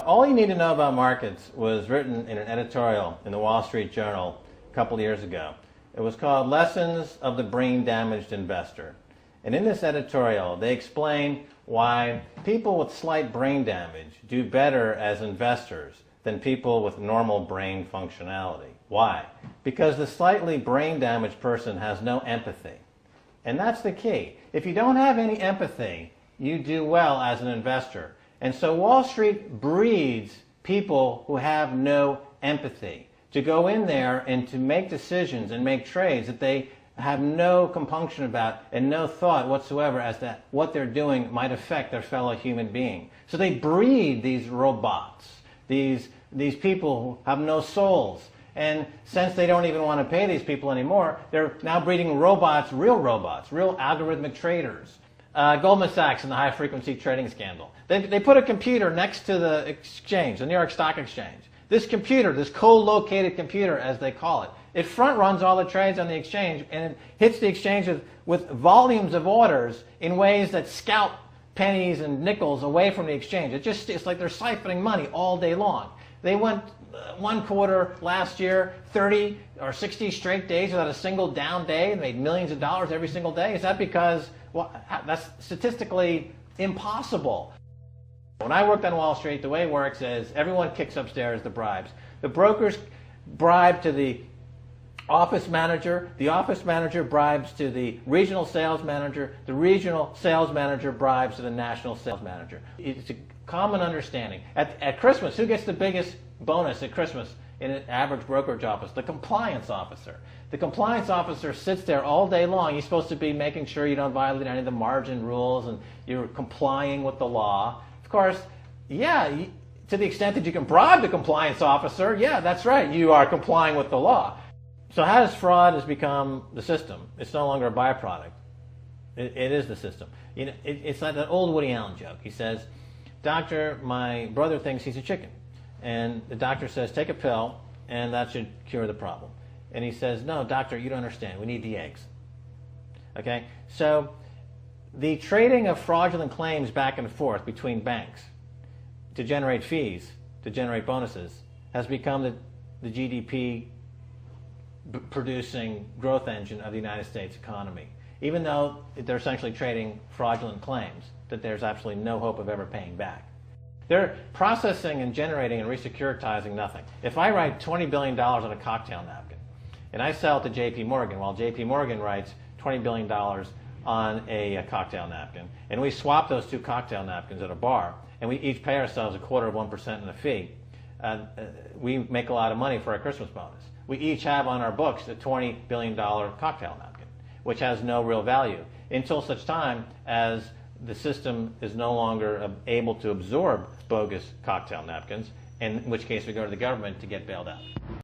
All you need to know about markets was written in an editorial in the Wall Street Journal a couple of years ago. It was called Lessons of the Brain-Damaged Investor. And in this editorial, they explain why people with slight brain damage do better as investors than people with normal brain functionality. Why? Because the slightly brain-damaged person has no empathy. And that's the key. If you don't have any empathy, you do well as an investor. And so Wall Street breeds people who have no empathy to go in there and to make decisions and make trades that they have no compunction about and no thought whatsoever as to what they're doing might affect their fellow human being. So they breed these robots, these people who have no souls. And since they don't even want to pay these people anymore, they're now breeding robots, real algorithmic traders. Goldman Sachs in the high-frequency trading scandal. They put a computer next to the exchange, the New York Stock Exchange. This computer, this co-located computer, as they call it, it front-runs all the trades on the exchange, and it hits the exchange with volumes of orders in ways that scalp pennies and nickels away from the exchange. It's like they're siphoning money all day long. They went one quarter last year, 30 or 60 straight days without a single down day and made millions of dollars every single day. Is that because, well, that's statistically impossible. When I worked on Wall Street, the way it works is everyone kicks upstairs the bribes. The brokers bribe to the office manager bribes to the regional sales manager bribes to the national sales manager. It's a common understanding. At Christmas, who gets the biggest bonus at Christmas in an average brokerage office? The compliance officer. The compliance officer sits there all day long. He's supposed to be making sure you don't violate any of the margin rules and you're complying with the law. Of course, yeah, to the extent that you can bribe the compliance officer, yeah, that's right, you are complying with the law. So how does fraud has become the system? It's no longer a byproduct. It is the system. You know, it's like that old Woody Allen joke. He says, "Doctor, my brother thinks he's a chicken." And the doctor says, "Take a pill, and that should cure the problem." And he says, "No, doctor, you don't understand. We need the eggs." Okay? So the trading of fraudulent claims back and forth between banks to generate fees, to generate bonuses, has become the GDP producing growth engine of the United States economy. Even though they're essentially trading fraudulent claims that there's absolutely no hope of ever paying back. They're processing and generating and resecuritizing nothing. If I write $20 billion on a cocktail napkin and I sell it to JP Morgan, while JP Morgan writes $20 billion on a cocktail napkin, and we swap those two cocktail napkins at a bar, and we each pay ourselves 1/4% in a fee, we make a lot of money for our Christmas bonus. We each have on our books a $20 billion cocktail napkin, which has no real value until such time as the system is no longer able to absorb bogus cocktail napkins, in which case we go to the government to get bailed out.